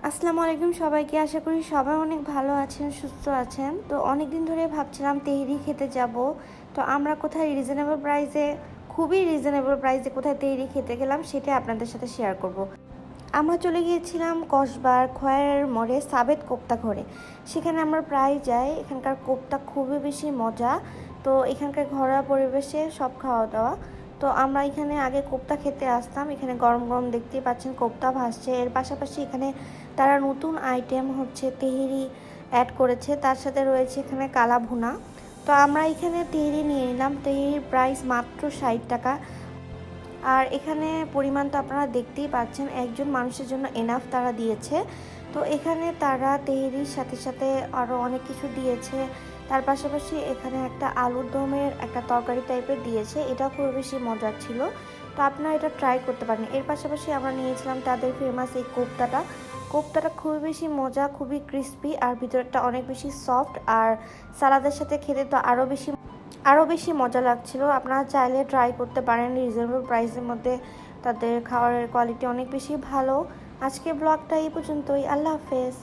আসসালামু আলাইকুম সবাইকে। আশা করি সবাই অনেক ভালো আছেন, সুস্থ আছেন। তো অনেক দিন ধরে ভাবছিলাম তেহরি খেতে যাব। তো আমরা কোথায় খুবই রিজনেবল প্রাইসে কোথায় তেহরি খেতে গেলাম সেটা আপনাদের সাথে শেয়ার করব। আমরা চলে গিয়েছিলাম কসবার খয়ের মোড়ে সাবেত কোপ্তা ঘরে। সেখানে আমরা প্রায় যাই। এখানকার কোপ্তা খুবই বেশি মজা। তো এখানকার ঘরোয়া পরিবেশে সব খাওয়া দাওয়া। তো আমরা এখানে আগে কোপ্তা খেতে আসতাম। এখানে গরম গরম দেখতেই পাচ্ছেন কোপ্তা ভাসছে। এর পাশাপাশি এখানে তারা নতুন আইটেম হচ্ছে তেহেরি অ্যাড করেছে, তার সাথে রয়েছে এখানে কালা ভুনা। তো আমরা এখানে তেহেরি নিয়ে নিলাম। তেহেরির প্রাইস মাত্র 60 টাকা। আর এখানে পরিমাণ তো আপনারা দেখতেই পাচ্ছেন, একজন মানুষের জন্য এনাফ তারা দিয়েছে। তো এখানে তারা তেহেরির সাথে সাথে আরও অনেক কিছু দিয়েছে। তার পাশাপাশি এখানে একটা আলুর দমের একটা তরকারি টাইপের দিয়েছে, এটাও খুব বেশি মজার ছিল। তো আপনারা এটা ট্রাই করতে পারেন। এর পাশাপাশি আমরা নিয়েছিলাম তাদের ফেমাস এই কোপ্তাটা খুবই বেশি মজা, খুবই ক্রিস্পি, আর ভিতরটা অনেক বেশি সফট। আর সালাদের সাথে খেতে তো আরও বেশি মজা লাগছিল। আপনারা চাইলে ট্রাই করতে পারেন। রিজনেবল প্রাইসের মধ্যে তাদের খাবারের কোয়ালিটি অনেক বেশি ভালো। আজকে ব্লগটা এই পর্যন্তই। আল্লাহ হাফেজ।